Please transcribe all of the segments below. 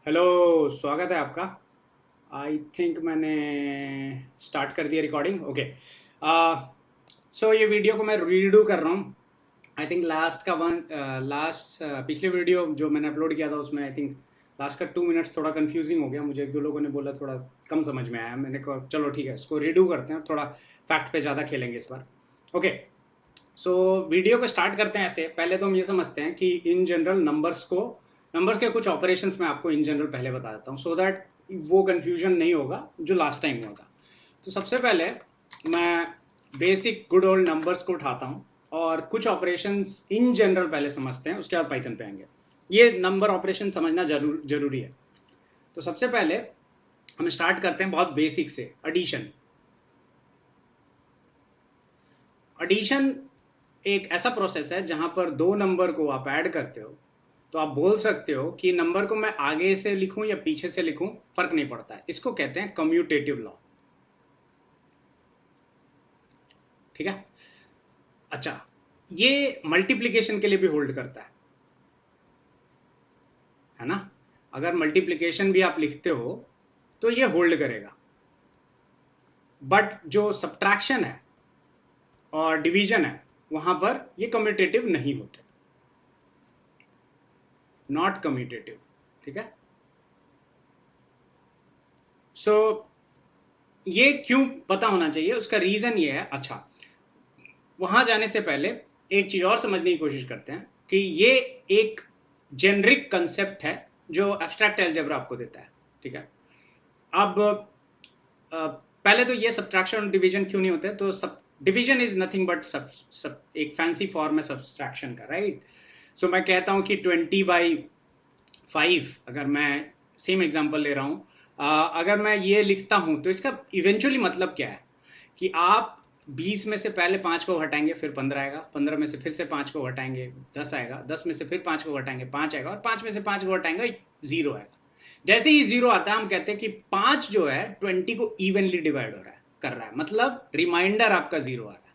Hello. स्वागत है आपका। आई थिंक मैंने स्टार्ट कर दिया रिकॉर्डिंग। ओके। सो ये वीडियो को मैं रीडू कर रहा हूँ। आई थिंक लास्ट का लास्ट पिछले वीडियो जो मैंने अपलोड किया था उसमें आई थिंक लास्ट का 2 मिनट्स थोड़ा कंफ्यूजिंग हो गया। मुझे एक दो लोगों ने बोला थोड़ा कम समझ में आया। मैंने कहा चलो ठीक है, इसको रीडू करते हैं, थोड़ा फैक्ट पे ज़्यादा खेलेंगे इस बार। ओके। सो वीडियो को स्टार्ट करते हैं। ऐसे पहले तो हम ये समझते हैं कि इन जनरल नंबर्स के कुछ ऑपरेशंस मैं आपको इन जनरल पहले बता देता हूँ, सो दैट वो कंफ्यूजन नहीं होगा जो लास्ट टाइम हुआ था। तो सबसे पहले मैं बेसिक गुड ओल्ड नंबर्स को उठाता हूँ और कुछ ऑपरेशंस इन जनरल पहले समझते हैं, उसके बाद पाइथन पे आएंगे। ये नंबर ऑपरेशन समझना जरूरी है। तो सबसे पहले हम स्टार्ट करते हैं बहुत बेसिक से, एडिशन। एडिशन एक ऐसा प्रोसेस है जहां पर दो नंबर को आप ऐड करते हो। तो आप बोल सकते हो कि नंबर को मैं आगे से लिखूं या पीछे से लिखूं, फर्क नहीं पड़ता है। इसको कहते हैं कम्यूटेटिव लॉ। ठीक है। अच्छा, ये मल्टीप्लिकेशन के लिए भी होल्ड करता है ना। अगर मल्टीप्लिकेशन भी आप लिखते हो तो ये होल्ड करेगा, बट जो सब्ट्रैक्शन है और डिवीजन है वहां पर ये कम्यूटेटिव नहीं होते, नॉट कम्यूटेटिव। ठीक है। सो ये क्यों पता होना चाहिए, उसका रीजन ये है। अच्छा, वहां जाने से पहले एक चीज और समझने की कोशिश करते हैं कि ये एक जेनरिक कंसेप्ट है जो एब्स्ट्रैक्ट अलजेब्रा आपको देता है। ठीक है। अब पहले तो ये सब्ट्रैक्शन और डिवीजन क्यों नहीं होते, तो sub division is nothing but सब एक फैंसी फॉर्म है सब्सट्रैक्शन का, राइट। सो मैं कहता हूं कि 20/5, अगर मैं सेम एग्जांपल ले रहा हूं, अगर मैं ये लिखता हूं तो इसका इवेंचुअली मतलब क्या है कि आप 20 में से पहले 5 को हटाएंगे, फिर 15 आएगा, 15 में से फिर से 5 को हटाएंगे, 10 आएगा, 10 में से फिर 5 को हटाएंगे, 5 आएगा, और 5 में से 5 को हटाएंगे, 0 आएगा। जैसे ही 0 आता है हम कहते हैं कि 5 जो है 20 को इवनली डिवाइड हो रहा है, कर रहा है, मतलब रिमाइंडर आपका 0 आ रहा है।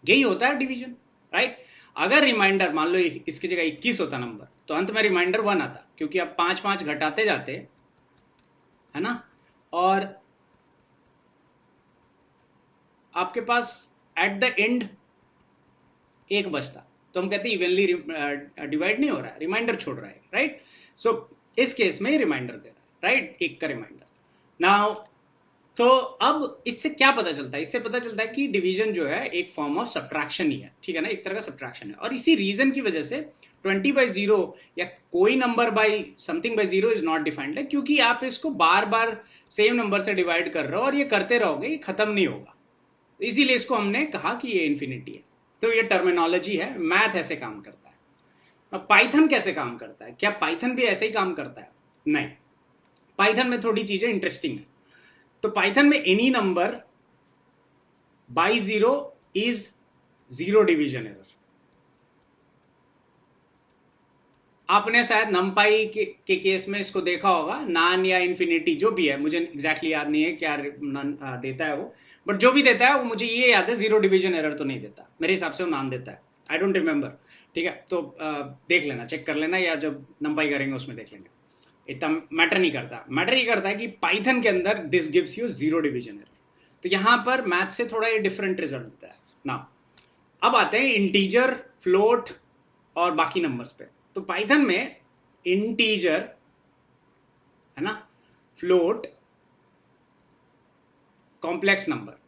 यही होता है डिवीजन, राइट। अगर रिमाइंडर मान लो इसकी जगह 21 होता नंबर, तो अंत में रिमाइंडर 1 आता, क्योंकि आप 5 5 घटाते जाते, है ना। और आपके पास एट द एंड एक बचता, तो हम कहते हैं इवनली डिवाइड नहीं हो रहा है, रिमाइंडर छोड़ रहा है, राइट। सो इस केस में रिमाइंडर दे रहा है, राइट, एक का रिमाइंडर। नाउ तो अब इससे क्या पता चलता है, इससे पता चलता है कि डिवीजन जो है एक फॉर्म ऑफ सब्ट्रैक्शन ही है, ठीक है ना, एक तरह का सब्ट्रैक्शन है। और इसी रीजन की वजह से 20/0 या कोई number by something by 0 is not defined है, क्योंकि आप इसको बार बार सेम नंबर से डिवाइड कर रहे हो और ये करते रहोगे, ये खत्म नहीं होगा। इसीलिए इसको हमने कहा कि ये इन्फिनिटी है। तो ये टर्मिनोलॉजी है, मैथ ऐसे काम करता है। अब पाइथन कैसे काम करता है, क्या पाइथन भी ऐसे ही काम करता है? नहीं, पाइथन में थोड़ी चीजें इंटरेस्टिंग है। तो पाइथन में any number by 0 is 0 division error. आपने शायद नमपाई के केस में इसको देखा होगा, नान या इन्फिनिटी जो भी है, मुझे एग्जैक्टली याद नहीं है क्या देता है वो, बट जो भी देता है वो मुझे ये याद है 0 डिवीजन एरर तो नहीं देता, मेरे हिसाब से वो नान देता है। I don't remember. ठीक है, तो देख लेना, चेक कर लेना, या जब नमपाई करेंगे उसमें देख लेंगे। इतना मैटर नहीं करता। मैटर ये करता है कि पाइथन के अंदर this gives you 0 division error. तो यहां पर मैथ से थोड़ा ये डिफरेंट रिजल्ट देता है ना। अब आते हैं इंटीजर, फ्लोट और बाकी नंबर्स पे। तो पाइथन में इंटीजर, है ना, फ्लोट, कॉम्प्लेक्स नंबर,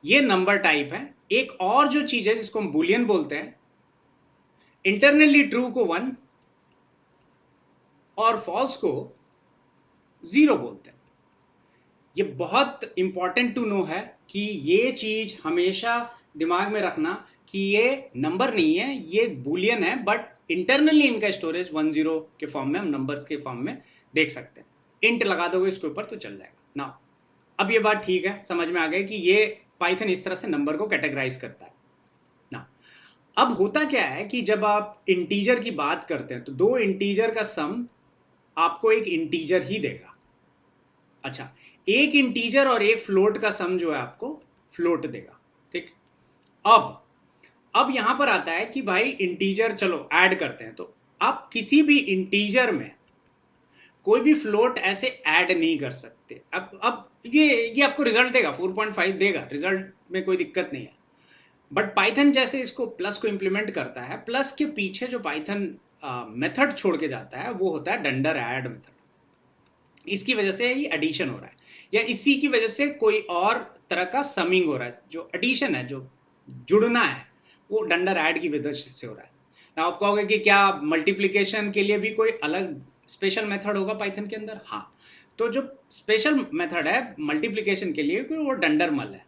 ये नंबर टाइप है। एक और जो चीज है जिसको हम बुलियन बोलते हैं, इंटरनली ट्रू को 1 और फॉल्स को 0 बोलते हैं। ये बहुत इंपॉर्टेंट टू नो है कि ये चीज हमेशा दिमाग में रखना कि ये नंबर नहीं है, ये बुलियन है, बट इंटरनली इनका स्टोरेज 1 0 के फॉर्म में, हम नंबर्स के फॉर्म में देख सकते हैं। इंट लगा दोगे इसके ऊपर तो चल जाएगा ना। अब ये बात ठीक है, समझ में आ गई कि ये पाइथन इस तरह से नंबर को कैटेगराइज करता है ना। अब होता क्या है कि जब आप इंटीजर की बात करते हैं तो दो इंटीजर का सम आपको एक इंटीजर ही देगा। अच्छा, एक इंटीजर और एक फ्लोट का सम जो है आपको फ्लोट देगा। ठीक। अब अब यहां पर आता है कि भाई इंटीजर, चलो ऐड करते हैं, तो आप किसी भी इंटीजर में कोई भी फ्लोट ऐसे ऐड नहीं कर सकते। अब ये आपको रिजल्ट देगा, 4.5 देगा, रिजल्ट में कोई दिक्कत नहीं है। बट पाइथन जैसे इसको प्लस को इंप्लीमेंट करता है, प्लस के पीछे जो पाइथन मेथड छोड़ के जाता है वो होता है डंडर ऐड मेथड। इसकी वजह से ये एडिशन हो रहा है, या इसी की वजह से कोई और तरह का समिंग हो रहा है। जो एडिशन है, जो जुड़ना है, वो डंडर ऐड की वजह से हो रहा है। ना आप कहोगे कि क्या मल्टीप्लीकेशन के लिए भी कोई अलग स्पेशल मेथड होगा पाइथन के अंदर? हाँ, तो जो स्पेशल मेथड है मल्टीप्लीकेशन के लिए वो डंडर मल है।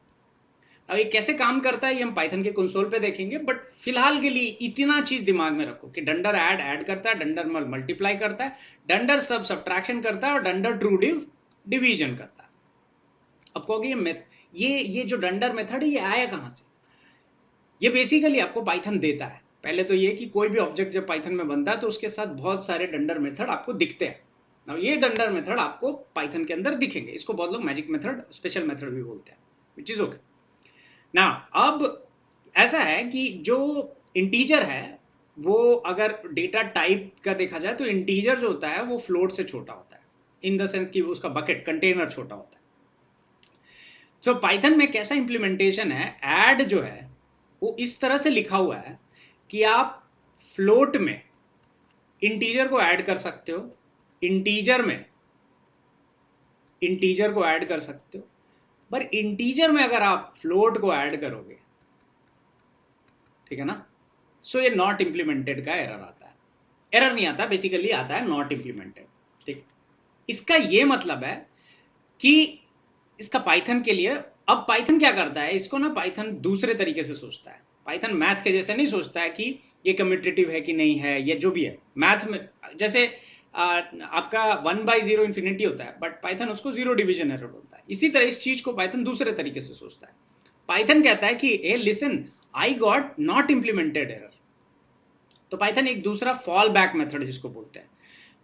अब ये कैसे काम करता है ये हम पाइथन के कंसोल पे देखेंगे, बट फिलहाल के लिए इतना चीज दिमाग में रखो कि डंडर ऐड करता है, डंडर मल मल्टीप्लाई करता है, डंडर सब्ट्रैक्शन करता है और डंडर ट्रू डिव डिवीजन करता है। अब कहोगे ये जो डंडर मेथड है ये आया कहां से? ये बेसिकली आपको पाइथन देता है। पहले तो ये कि कोई भी ऑब्जेक्ट जब पाइथन में बनता है तो उसके साथ बहुत सारे डंडर मेथड आपको दिखते हैं। अब ये डंडर मेथड आपको पाइथन के अंदर दिखेंगे, इसको बहुत लोग मैजिक मेथड, स्पेशल मेथड भी बोलते हैं, विच इज ओके ना। अब ऐसा है कि जो इंटीजर है वो अगर डेटा टाइप का देखा जाए तो इंटीजर जो होता है वो फ्लोट से छोटा होता है, इन द सेंस कि उसका बकेट कंटेनर छोटा होता है। सो पाइथन में कैसा इंप्लीमेंटेशन है, ऐड जो है वो इस तरह से लिखा हुआ है कि आप फ्लोट में इंटीजर को ऐड कर सकते हो, इंटीजर में इंटीजर को ऐड कर सकते हो, पर इंटीजर में अगर आप फ्लोट को ऐड करोगे, ठीक है ना, सो ये नॉट इंप्लीमेंटेड का एरर आता है। एरर नहीं आता, बेसिकली आता है नॉट इंप्लीमेंटेड। ठीक, इसका ये मतलब है कि इसका पाइथन के लिए, अब पाइथन क्या करता है, इसको ना पाइथन दूसरे तरीके से सोचता है। पाइथन मैथ के जैसे नहीं सोचता है कि ये कम्यूटेटिव है कि नहीं है, या जो भी है मैथ में जैसे आपका 1/0 इंफिनिटी होता है, बट पाइथन उसको 0 डिवीजन एरर बोलता है। इसी तरह इस चीज को पाइथन दूसरे तरीके से सोचता है। पाइथन कहता है कि a listen, I got not implemented error. तो पाइथन एक दूसरा फॉल बैक मेथड जिसको बोलते हैं,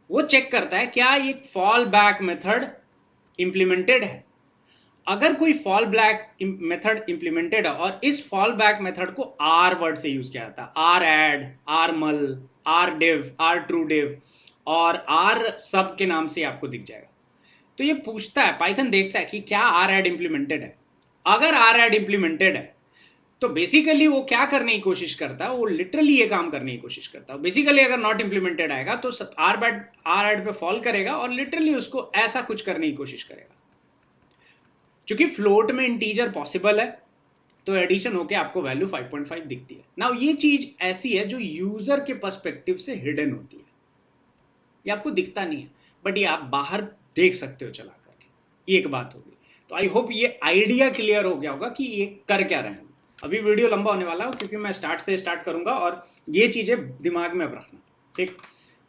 वो चेक करता है क्या ये फॉल बैक मेथड इंप्लीमेंटेड है। अगर कोई फॉल बैक मेथड इंप्लीमेंटेड है और इस फॉल बैक मेथड को आर वर्ड से यूज किया जाता है, r add, r mul, r div, r true div और आर सब के नाम से आपको दिख जाएगा। तो ये पूछता है, पाइथन देखता है कि क्या आर एड इंप्लीमेंटेड है। अगर आर एड इंप्लीमेंटेड है तो बेसिकली वो क्या करने की कोशिश करता है, वो लिटरली ये काम करने की कोशिश करता है। बेसिकली अगर नॉट इंप्लीमेंटेड आएगा तो आर एड पे फॉल करेगा और लिटरली उसको ऐसा कुछ करने की कोशिश करेगा। क्योंकि फ्लोट में इंटीजर पॉसिबल है तो एडिशन होके आपको वैल्यू 5.5 दिखती है। नाउ ये चीज ऐसी है जो यूजर के पर्सपेक्टिव से हिडन होती है, ये आपको दिखता नहीं है, बट ये आप बाहर देख सकते हो चला करके। ये एक बात होगी। तो आई होप ये आइडिया क्लियर हो गया होगा कि ये कर क्या रहे हैं। अभी वीडियो लंबा होने वाला है क्योंकि मैं स्टार्ट से स्टार्ट करूंगा और ये चीजें दिमाग में अब रखना, ठीक,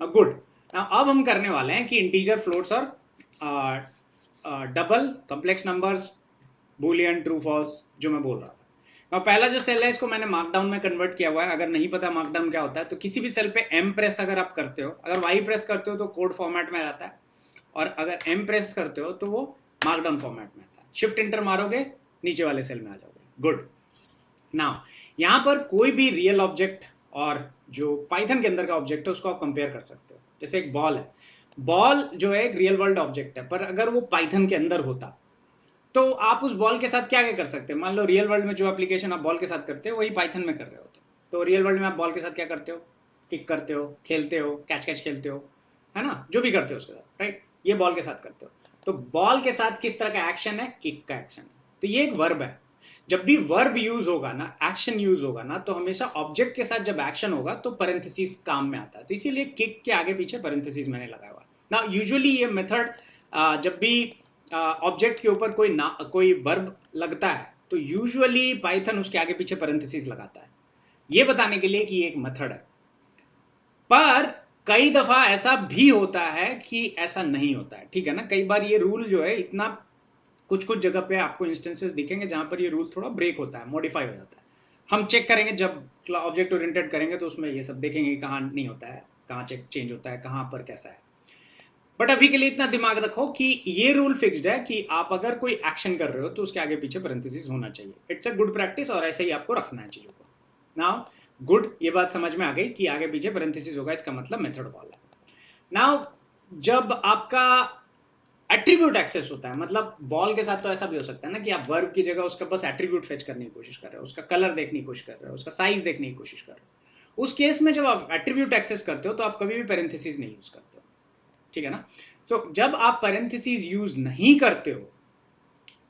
गुड। अब हम करने वाले हैं कि इंटीजर, फ्लोट्स और double, complex numbers, boolean, true false, जो मैं बोल रहा था। पहला जो सेल है इसको मैंने मार्कडाउन में कन्वर्ट किया हुआ है। अगर नहीं पता मार्कडाउन क्या होता है तो किसी भी सेल पे एम प्रेस अगर आप करते हो, अगर वाई प्रेस करते हो तो कोड फॉर्मेट में आता है, और अगर एम प्रेस करते हो तो वो मार्कडाउन फॉर्मेट में आता है। शिफ्ट इंटर मारोगे नीचे वाले सेल में आ जाओगे। गुड। नाउ यहां पर कोई भी रियल ऑब्जेक्ट और जो पाइथन के अंदर का ऑब्जेक्ट है उसको आप कंपेयर कर सकते हो। जैसे एक बॉल है, बॉल जो है एक रियल वर्ल्ड ऑब्जेक्ट है, पर अगर वो पाइथन के अंदर होता तो आप उस बॉल के साथ क्या क्या कर सकते हैं। मान लो रियल वर्ल्ड में जो एप्लीकेशन आप बॉल के साथ करते हो वही पाइथन में कर रहे होते, तो रियल वर्ल्ड में आप बॉल के साथ क्या करते हो, किक करते हो, खेलते हो, कैच कैच खेलते हो, है ना, जो भी करते हो उसके साथ, राइट। ये बॉल के साथ करते हो, तो बॉल के साथ किस तरह का एक्शन है, किक का एक्शन है। तो ये एक वर्ब है। जब भी वर्ब यूज होगा ना, एक्शन यूज होगा ना, तो हमेशा ऑब्जेक्ट के साथ जब एक्शन होगा तो पैरेंथेसिस काम में आता है। तो इसीलिए किक के आगे पीछे पैरेंथेसिस मैंने लगाया हुआ। ना यूजुअली ये मेथड जब भी ऑब्जेक्ट के ऊपर कोई वर्ब लगता है तो यूजुअली पाइथन उसके आगे पीछे पैरेंथेसिस लगाता है, ये बताने के लिए कि एक मेथड है। पर कई दफा ऐसा भी होता है कि ऐसा नहीं होता है, ठीक है ना। कई बार ये रूल जो है इतना, कुछ कुछ जगह पे आपको इंस्टेंसेस दिखेंगे जहां पर ये रूल थोड़ा ब्रेक होता है, मॉडिफाई हो जाता है। हम चेक करेंगे जब ऑब्जेक्ट ओरिएंटेड करेंगे तो उसमें ये सब देखेंगे कहां नहीं होता है, कहां चेंज होता है, कहां पर कैसा है। बट अभी के लिए इतना दिमाग रखो कि ये रूल फिक्स्ड है कि आप अगर कोई एक्शन कर रहे हो तो उसके आगे पीछे पैरेंथेसिस होना चाहिए। इट्स अ गुड प्रैक्टिस और ऐसे ही आपको रखना है चीजों को। नाउ गुड, ये बात समझ में आ गई कि आगे पीछे पैरेंथेसिस होगा, इसका मतलब मेथड कॉल है। नाउ जब आपका एट्रीब्यूट एक्सेस होता है, मतलब बॉल के साथ तो ऐसा भी हो सकता है ना कि आप वर्ब की जगह उसका बस एट्रीब्यूट फेच करने की कोशिश कर रहे हो, उसका कलर देखने की कोशिश कर रहे हो, उसका साइज देखने की कोशिश कर रहे हो। उस केस में जब आप एट्रीब्यूट एक्सेस करते हो तो आप कभी भी पैरेंथेसिस नहीं यूज करते हो, ठीक है ना। तो जब आप पैरेंथेसिस यूज नहीं करते हो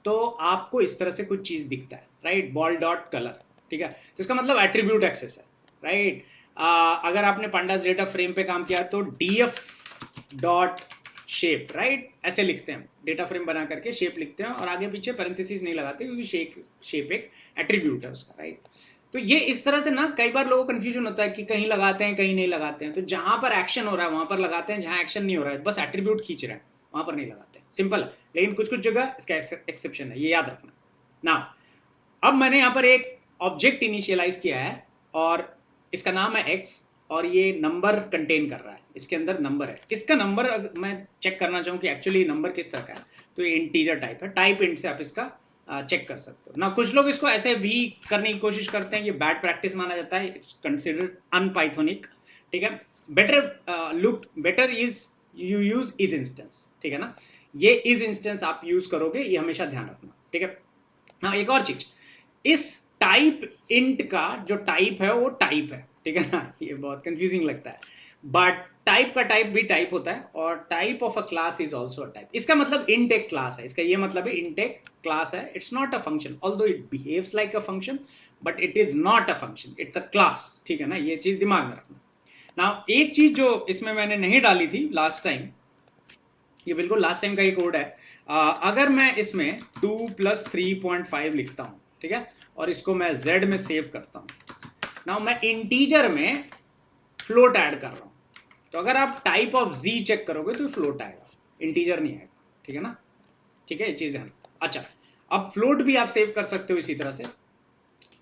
तो आपको इस तरह से कुछ चीज दिखता है, राइट, बॉल डॉट कलर, ठीक है। तो इसका मतलब एट्रीब्यूट एक्सेस है, राइट। अगर आपने pandas डेटा फ्रेम पे काम किया तो df डॉट शेप, राइट, ऐसे लिखते हैं, डेटा फ्रेम बना करके शेप लिखते हैं और आगे पीछे पैरेंथेसिस नहीं लगाते क्योंकि शेप एक एट्रीब्यूट है उसका, राइट। तो ये इस तरह से ना कई बार लोगों को कंफ्यूजन होता है कि कहीं लगाते हैं कहीं नहीं लगाते हैं। तो जहां पर एक्शन हो रहा है वहां पर लगाते हैं, जहां एक्शन नहीं हो रहा है बस एट्रीब्यूट खींच रहे हैं वहां पर नहीं लगाते, सिंपल है। लेकिन कुछ कुछ जगह इसका एक्सेप्शन है, ये याद रखना ना। अब मैंने यहाँ पर एक ऑब्जेक्ट इनिशियलाइज किया है और इसका नाम है x और ये नंबर कंटेन कर रहा है, इसके अंदर नंबर है। इसका नंबर मैं चेक करना चाहूँ कि एक्चुअली नंबर किस तरह का है, तो ये इंटीजर टाइप है, टाइप इंट से आप इसका चेक कर सकते हो ना। कुछ लोग इसको ऐसे भी करने की कोशिश करते हैं, ये बैड प्रैक्टिस माना जाता है, इट्स कंसिडर्ड अनपाइथोनिक, ठीक है। Better is you use is instance, ठीक है ना। ये इज इंस्टेंस आप यूज करोगे, ये हमेशा ध्यान रखना, ठीक है। हाँ, एक और चीज, इस टाइप इंट का जो टाइप है वो टाइप है, ठीक है ना। ये बहुत कंफ्यूजिंग लगता है, बट टाइप का टाइप भी टाइप होता है और type of a class is also a type. इसका मतलब इंट एक क्लास है, इसका ये मतलब है इंट एक क्लास है, it's not a function, although it behaves like a function but it is not a function, it's a class, ठीक है ना। ये चीज दिमाग में रखना। ना एक चीज जो इसमें मैंने नहीं डाली थी लास्ट टाइम, ये बिल्कुल लास्ट टाइम का ही कोड है। अगर मैं इसमें 2 + 3.5 लिखता हूं, ठीक है, और इसको मैं z में सेव करता हूं, नाउ मैं इंटीजर में फ्लोट ऐड कर रहा हूं, तो अगर आप टाइप ऑफ z चेक करोगे तो फ्लोट आएगा, इंटीजर नहीं आएगा, ठीक है ना। ठीक है, ये चीज ध्यान। अच्छा, अब फ्लोट भी आप सेव कर सकते हो इसी तरह से,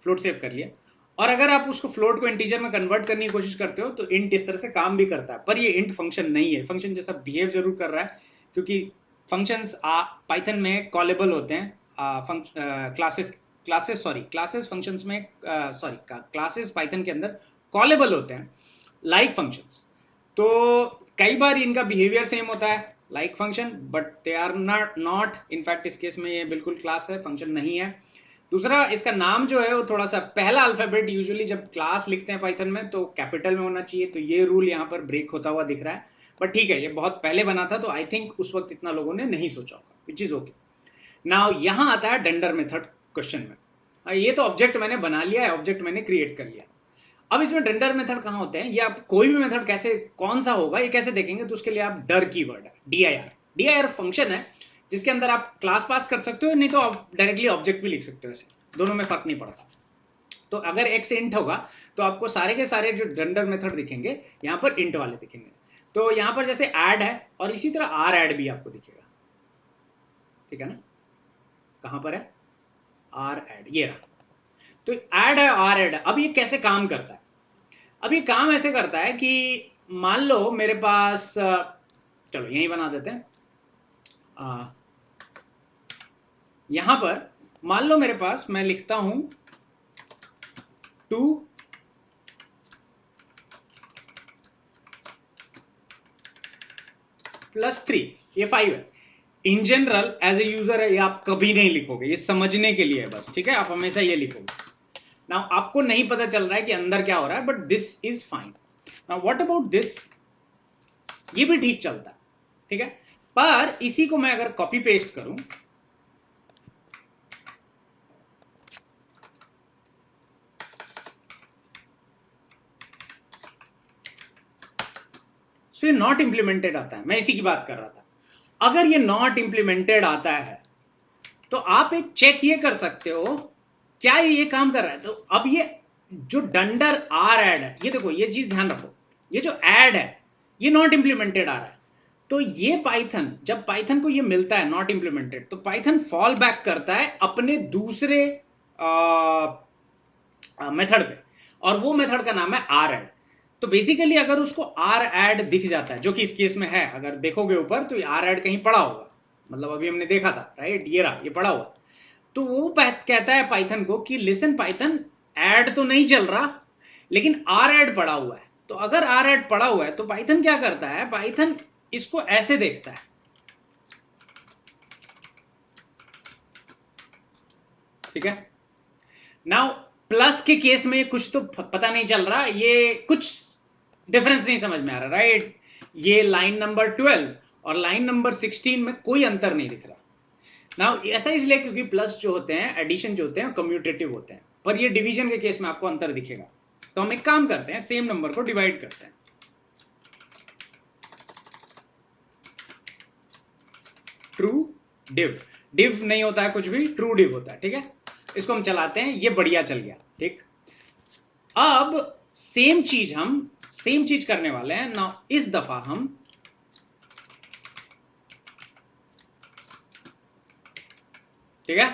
फ्लोट सेव कर लिया, और अगर आप उसको फ्लोट को इंटीजर में कन्वर्ट करने की कोशिश करते हो तो इंट इस तरह से काम भी करता है, पर ये इंट फंक्शन नहीं है, फंक्शन जैसा बिहेव जरूर कर रहा है क्योंकि फंक्शंस पाइथन में कॉलेबल होते हैं, क्लासेस फंक्शंस में, क्लासेस पाइथन के अंदर कॉलेबल होते हैं लाइक फंक्शंस। तो कई बार इनका बिहेवियर सेम होता है like function, but they are not in fact इस केस में ये बिल्कुल क्लास है, फंक्शन नहीं है। दूसरा, इसका नाम जो है वो थोड़ा सा, पहला अल्फाबेट यूजुअली जब क्लास लिखते हैं पाइथन में तो कैपिटल में होना चाहिए, तो ये रूल यहाँ पर ब्रेक होता हुआ दिख रहा है। बट ठीक है, ये बहुत पहले बना था तो आई थिंक उस वक्त इतना लोगों ने नहीं सोचा होगा, विच इज ओके। नाउ यहाँ आता है डेंडर मेथड क्वेश्चन में। ये तो ऑब्जेक्ट मैंने बना लिया है, ऑब्जेक्ट मैंने क्रिएट कर लिया। अब इसमें डेंडर मेथड कहाँ होते हैं, ये आप कोई भी मेथड कैसे, कौन सा होगा ये कैसे देखेंगे, तो उसके लिए आप डर कीवर्ड है, dir फंक्शन है जिसके अंदर आप क्लास पास कर सकते हो, नहीं तो आप डायरेक्टली ऑब्जेक्ट भी लिख सकते हो, ऐसे दोनों में फर्क नहीं पड़ता। तो अगर x इंट होगा तो आपको सारे के सारे जो डेंडर मेथड दिखेंगे यहाँ पर इंट वाले दिखेंगे। तो यहाँ पर जैसे ऐड है और इसी तरह आर ऐड भी आपको दिखेगा, ठीक है ना। कहां पर है आर ऐड, ये रहा। तो ऐड है, आर ऐड है। अब ये कैसे काम करता है, अब ये काम ऐसे करता है कि मान लो मेरे पास, चलो यही बना देते हैं, यहां पर मान लो मेरे पास, मैं लिखता हूं 2 + 3, ये 5 है। In general as a user है, ये आप कभी नहीं लिखोगे, ये समझने के लिए है बस, ठीक है, आप हमेशा ये लिखोगे। नाउ आपको नहीं पता चल रहा है कि अंदर क्या हो रहा है, but this is fine. Now what about this, ये भी ठीक चलता है, ठीक है। पर इसी को मैं अगर कॉपी पेस्ट करूं, सो ये नॉट इंप्लीमेंटेड आता है, मैं इसी की बात कर रहा था। अगर ये नॉट इंप्लीमेंटेड आता है तो आप एक चेक ये कर सकते हो, क्या ये काम कर रहा है। तो अब ये जो डंडर आर ऐड है, ये देखो, ये चीज ध्यान रखो, ये जो ऐड है ये नॉट इंप्लीमेंटेड आ रहा है। तो ये पाइथन, जब पाइथन को ये मिलता है नॉट इंप्लीमेंटेड, तो पाइथन फॉल बैक करता है अपने दूसरे मेथड पे, और वो मेथड का नाम है आर ऐड। तो बेसिकली अगर उसको आर ऐड दिख जाता है, जो कि इस केस में है, अगर देखोगे ऊपर तो ये आर ऐड कहीं पड़ा होगा, मतलब अभी हमने देखा था, राइट, ये रहा, ये पड़ा हुआ। तो वो कहता है पाइथन को कि लिसन पाइथन, ऐड तो नहीं चल रहा लेकिन आर ऐड पड़ा हुआ है। तो अगर आर ऐड पड़ा हुआ है तो पाइथन क्या करता है, पाइथन इसको ऐसे देखता है, ठीक है। नाउ प्लस के केस में कुछ तो पता नहीं चल रहा, ये कुछ डिफरेंस नहीं समझ में आ रहा, राइट। ये लाइन नंबर 12 और लाइन नंबर 16 में कोई अंतर नहीं दिख रहा। नाउ ऐसा इसलिए क्योंकि प्लस जो होते हैं, एडिशन जो होते हैं, कम्यूटेटिव होते हैं, पर ये डिवीजन के केस में आपको अंतर दिखेगा। तो हम एक काम करते हैं, सेम नंबर को डिवाइड करते हैं। ट्रू डिव, डिव नहीं होता है कुछ भी, ट्रू डिव होता है, ठीक है। इसको हम चलाते हैं, ये बढ़िया चल गया, ठीक। अब सेम चीज करने वाले हैं ना। इस दफा हम ठीक है,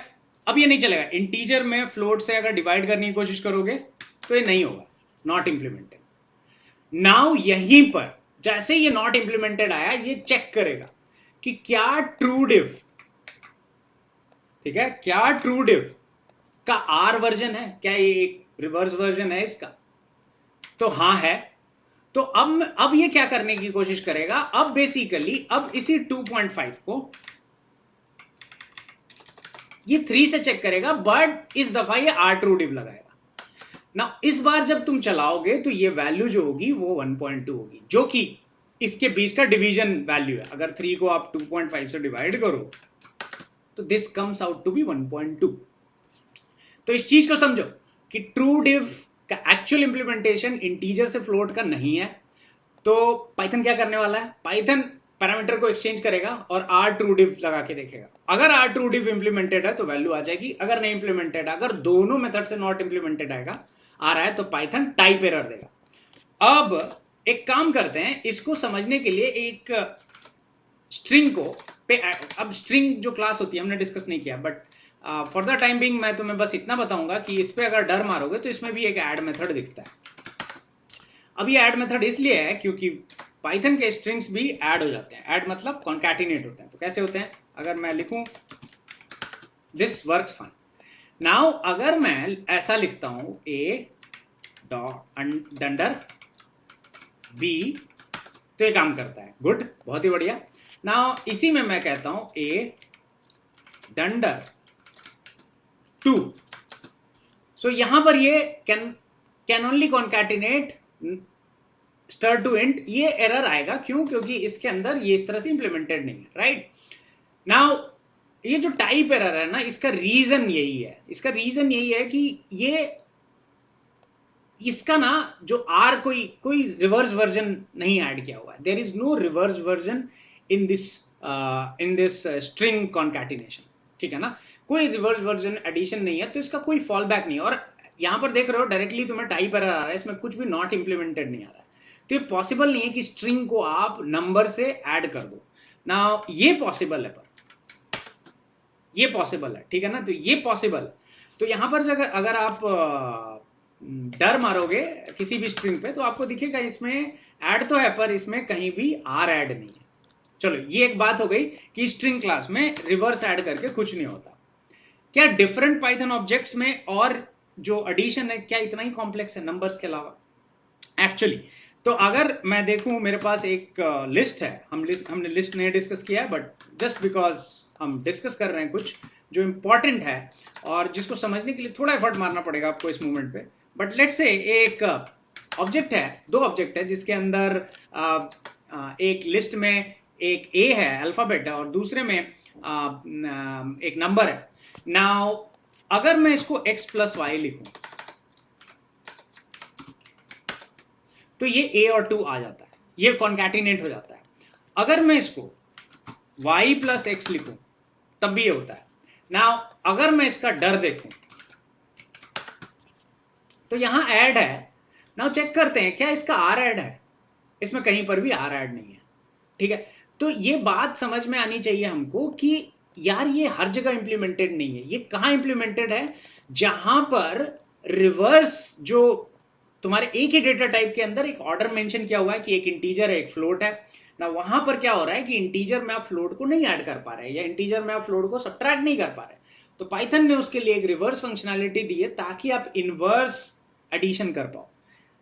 अब ये नहीं चलेगा। इंटीजर में फ्लोट से अगर डिवाइड करने की कोशिश करोगे तो ये नहीं होगा, नॉट इंप्लीमेंटेड। नाउ यहीं पर जैसे ये नॉट इंप्लीमेंटेड आया, ये चेक करेगा कि क्या ट्रू डिव, ठीक है, क्या ट्रू डिव का आर वर्जन है, क्या ये एक रिवर्स वर्जन है इसका। तो हाँ है। तो अब ये क्या करने की कोशिश करेगा, अब बेसिकली अब इसी 2.5 को ये 3 से चेक करेगा, बट इस दफा ये आर ट्रू डिव लगाएगा ना। इस बार जब तुम चलाओगे तो ये वैल्यू जो होगी वो 1.2 होगी, जो कि इसके बीच का डिवीजन वैल्यू है। अगर 3 को आप 2.5 से डिवाइड करो तो this comes out to be 1.2। तो इस चीज को समझो कि ट्रू डिव का एक्चुअल इंप्लीमेंटेशन इंटीजर से फ्लोट का नहीं है। तो पाइथन क्या करने वाला है, पाइथन पैरामीटर को एक्सचेंज करेगा और आर ट्रू डिव लगा के देखेगा। अगर आर ट्रू डिव इंप्लीमेंटेड है तो वैल्यू आ जाएगी, अगर नहीं इंप्लीमेंटेड, अगर दोनों मेथड से नॉट इंप्लीमेंटेड आएगा आ रहा है तो पाइथन टाइप एरर देगा। अब एक काम करते हैं, इसको समझने के लिए एक स्ट्रिंग को अब स्ट्रिंग जो क्लास होती है हमने डिस्कस नहीं किया, but for the time being मैं तुम्हें बस इतना बताऊंगा कि इस पे अगर डर मारोगे तो इसमें भी एक ऐड मेथड दिखता है। अब ये ऐड मेथड इसलिए है क्योंकि पाइथन के स्ट्रिंग्स भी ऐड हो जाते हैं। ऐड मतलब कॉन्कैटिनेट होते हैं। तो कैसे होते हैं, अगर मैं लिखूं दिस वर्क्स फाइन। नाउ अगर मैं ऐसा लिखता हूं ए डंडर बी तो ये काम करता है, गुड, बहुत ही बढ़िया। नाउ इसी में मैं कहता हूं ए डंडर 2, सो यहां पर ये can only concatenate str to int, ये एरर आएगा। क्यों, क्योंकि इसके अंदर ये इस तरह से इंप्लीमेंटेड नहीं है, राइट। नाउ ये जो टाइप एरर है ना, इसका रीजन यही है, इसका रीजन यही है कि ये इसका ना जो आर कोई रिवर्स वर्जन नहीं ऐड किया हुआ है। There is no reverse version in this string concatenation, ठीक है ना। कोई रिवर्स वर्जन एडिशन नहीं है, तो इसका कोई फॉल बैक नहीं है। और यहां पर देख रहे हो डायरेक्टली तुम्हें टाइप एरर आ रहा है, इसमें कुछ भी नॉट इंप्लीमेंटेड नहीं आ रहा है। तो ये पॉसिबल नहीं है कि स्ट्रिंग को आप नंबर से ऐड कर दो ना। ये पॉसिबल है, पर ये पॉसिबल है, ठीक है ना। तो ये पॉसिबल, तो यहां पर अगर आप डर मारोगे किसी भी स्ट्रिंग पे तो आपको दिखेगा इसमें ऐड तो है, पर इसमें कहीं भी आर ऐड नहीं है। चलो ये एक बात हो गई कि स्ट्रिंग क्लास में रिवर्स ऐड करके कुछ नहीं होता। क्या डिफरेंट पाइथन ऑब्जेक्ट्स में और जो एडिशन है क्या इतना ही कॉम्प्लेक्स है नंबर्स के अलावा? एक्चुअली तो अगर मैं देखूं, मेरे पास एक लिस्ट है, हमने लिस्ट नहीं डिस्कस किया है, बट जस्ट बिकॉज हम डिस्कस कर रहे हैं कुछ जो इंपॉर्टेंट है और जिसको समझने के लिए थोड़ा एफर्ट मारना पड़ेगा आपको इस मूवमेंट पे। बट लेट्स से एक ऑब्जेक्ट है, दो ऑब्जेक्ट है, जिसके अंदर एक लिस्ट में एक ए है, अल्फाबेट है, और दूसरे में एक नंबर है। नाउ अगर मैं इसको x प्लस वाई लिखूं तो ये a और 2 आ जाता है, ये कॉन्कैटिनेट हो जाता है। अगर मैं इसको y प्लस एक्स लिखूं तब भी ये होता है। नाउ अगर मैं इसका डर देखूं तो यहां ऐड है। नाउ चेक करते हैं क्या इसका आर ऐड है, इसमें कहीं पर भी आर ऐड नहीं है, ठीक है। तो ये बात समझ में आनी चाहिए हमको कि यार ये हर जगह इंप्लीमेंटेड नहीं है। ये कहां इंप्लीमेंटेड है, जहां पर रिवर्स जो तुम्हारे एक ही डेटा टाइप के अंदर एक ऑर्डर मेंशन किया हुआ है कि एक इंटीजर है एक फ्लोट है ना। वहां पर क्या हो रहा है कि इंटीजर में आप फ्लोट को नहीं ऐड कर पा रहे या इंटीजर में आप फ्लोट को सब्ट्रैक्ट नहीं कर पा रहे, तो पाइथन ने उसके लिए एक रिवर्स फंक्शनैलिटी दी है ताकि आप इनवर्स एडिशन कर पाओ।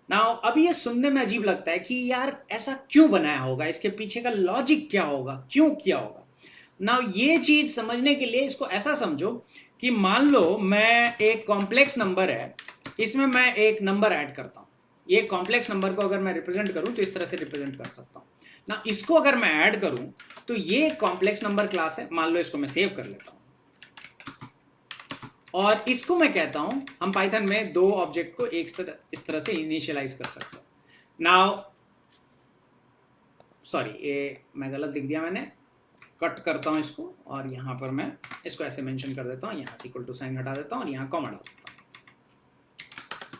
नाउ अभी ये सुनने में अजीब लगता है कि यार ऐसा क्यों बनाया होगा, इसके पीछे का लॉजिक क्या होगा, क्यों किया होगा। नाउ ये चीज समझने के लिए इसको ऐसा समझो कि मान लो मैं एक कॉम्प्लेक्स नंबर है, इसमें मैं एक नंबर ऐड करता हूं। ये कॉम्प्लेक्स नंबर को अगर मैं रिप्रेजेंट करूं तो इस तरह से रिप्रेजेंट कर सकता हूं ना। इसको अगर मैं ऐड करूं तो ये कॉम्प्लेक्स नंबर क्लास है, मान लो इसको मैं सेव कर लेता हूं और इसको मैं कहता हूं, हम पाइथन में दो ऑब्जेक्ट को इस तरह से इनिशियलाइज कर सकते हैं। नाउ सॉरी, ये मैं गलत लिख दिया, मैंने कट करता हूं इसको और यहां पर मैं इसको ऐसे मेंशन कर देता हूं, यहां से इक्वल टू साइन हटा देता हूं और यहां कॉमा डाल देता हूं।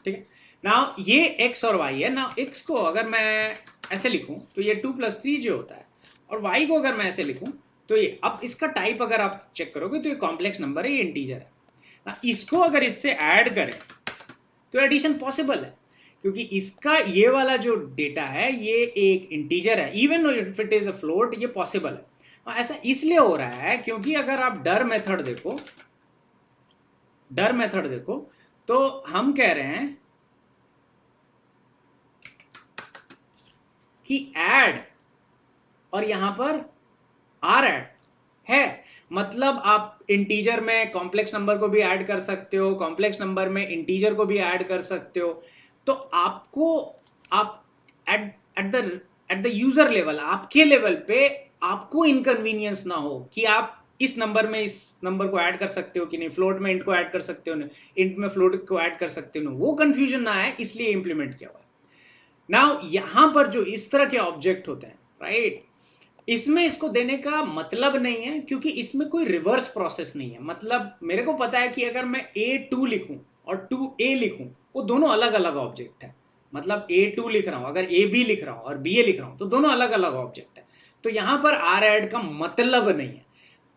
ठीक है, नाउ ये x और y है। नाउ x को अगर मैं ऐसे लिखूं तो ये 2+3 जो होता है, और y को अगर मैं ऐसे लिखूं तो ये, अब इसका टाइप अगर आप चेक करोगे तो ये कॉम्प्लेक्स नंबर है, ये इंटीजर है ना। इसको अगर इससे ऐड करें तो एडिशन पॉसिबल है, क्योंकि इसका ये वाला जो डेटा है ये एक इंटीजर है, even if it is a float, ये पॉसिबल है। ऐसा इसलिए हो रहा है क्योंकि अगर आप डर मेथड देखो तो हम कह रहे हैं कि ऐड और यहां पर आर ऐड है, मतलब आप इंटीजर में कॉम्प्लेक्स नंबर को भी ऐड कर सकते हो, कॉम्प्लेक्स नंबर में इंटीजर को भी ऐड कर सकते हो। तो आपको, आप at at the user level, आपके लेवल पे आपको इनकन्वीनियंस ना हो कि आप इस नंबर में इस नंबर को ऐड कर सकते हो कि नहीं, फ्लोट में इंट को ऐड कर सकते हो ना, इंट में फ्लोट को ऐड कर सकते हो ना, वो कंफ्यूजन ना आए, इसलिए इंप्लीमेंट किया हुआ है। नाउ यहां पर जो इस तरह के ऑब्जेक्ट होते हैं, राइट, इसमें इसको देने का मतलब नहीं है, क्योंकि इसमें कोई रिवर्स प्रोसेस नहीं है। मतलब मेरे को पता है कि अगर मैं A2 लिखूं और 2A लिखूं, वो दोनों अलग अलग ऑब्जेक्ट है। मतलब A2 लिख रहा हूं, अगर AB लिख रहा हूं और BA लिख रहा हूं, तो दोनों अलग अलग ऑब्जेक्ट है। तो यहां पर आर ऐड का मतलब नहीं है।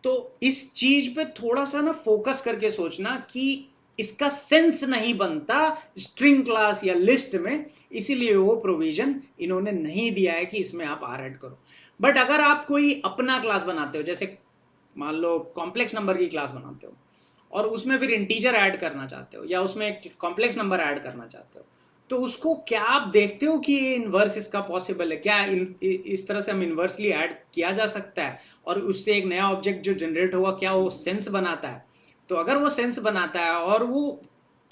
तो इस चीज पे थोड़ा सा ना फोकस करके सोचना कि इसका सेंस नहीं बनता स्ट्रिंग क्लास या लिस्ट में, इसीलिए वो प्रोविजन इन्होंने नहीं दिया है कि इसमें आप आर ऐड करो। बट अगर आप कोई अपना क्लास बनाते हो, जैसे मान लो कॉम्प्लेक्स नंबर की क्लास बनाते हो और उसमें फिर इंटीजर ऐड करना चाहते हो या उसमें एक कॉम्प्लेक्स नंबर ऐड करना चाहते हो, तो उसको क्या आप देखते हो कि ये इनवर्स इसका पॉसिबल है क्या, इस तरह से हम इनवर्सली ऐड किया जा सकता है और उससे एक नया ऑब्जेक्ट जो जनरेट होगा क्या वो सेंस बनाता है। तो अगर वो सेंस बनाता है और वो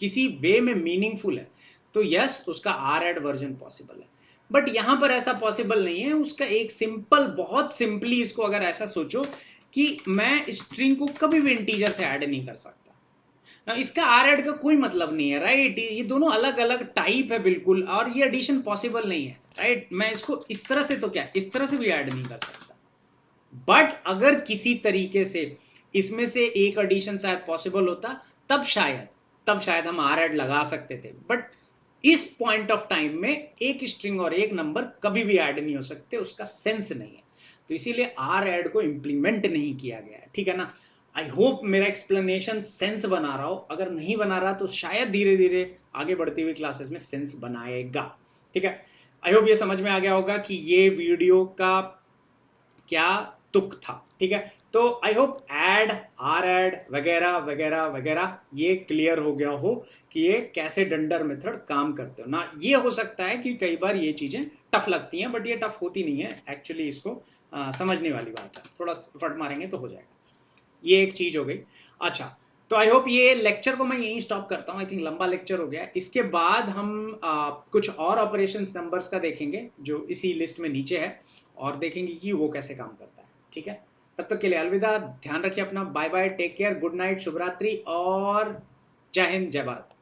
किसी वे में मीनिंगफुल है तो यस, उसका आर एड वर्जन पॉसिबल है। बट यहां पर ऐसा पॉसिबल नहीं है। उसका एक सिंपल, बहुत सिंपली इसको अगर ऐसा सोचो कि मैं स्ट्रिंग को कभी भी इंटीजर से ऐड नहीं कर सकता। इसका आर एड का कोई मतलब नहीं है, राइट, ये दोनों अलग अलग टाइप है बिल्कुल, और ये एडिशन पॉसिबल नहीं है, राइट। मैं इसको इस तरह से, तो क्या इस तरह से भी ऐड नहीं कर सकता। बट अगर किसी तरीके से इसमें से एक एडिशन शायद पॉसिबल होता, तब शायद हम आर एड लगा सकते थे। बट इस पॉइंट ऑफ टाइम में एक स्ट्रिंग और एक नंबर कभी भी ऐड नहीं हो सकते, उसका सेंस नहीं है। तो इसीलिए आर एड को इंप्लीमेंट नहीं किया गया है, ठीक है ना। आई होप मेरा एक्सप्लेनेशन सेंस बना रहा हो, अगर नहीं बना रहा तो शायद धीरे धीरे आगे बढ़ती हुई क्लासेस में सेंस बनाएगा, ठीक है। आई होप ये समझ में आ गया होगा कि ये वीडियो का क्या तुक था, ठीक है। तो I hope add, R add वगैरह वगैरह वगैरह ये क्लियर हो गया हो कि ये कैसे डंडर मेथड काम करते हो ना। ये हो सकता है कि कई बार ये चीजें टफ लगती हैं, बट ये टफ होती नहीं है एक्चुअली। इसको समझने वाली बात है, थोड़ा फट मारेंगे तो हो जाएगा। ये एक चीज हो गई। अच्छा, तो आई होप ये लेक्चर को मैं यहीं स्टॉप करता हूँ। आई थिंक लंबा लेक्चर हो गया। इसके बाद हम कुछ और ऑपरेशंस नंबर्स का देखेंगे जो इसी लिस्ट में नीचे है, और देखेंगे कि वो कैसे काम करता है, ठीक है। तब तक के लिए अलविदा, ध्यान रखिए अपना, bye bye, take care, good night, शुभ रात्रि और जय हिंद, जय भारत।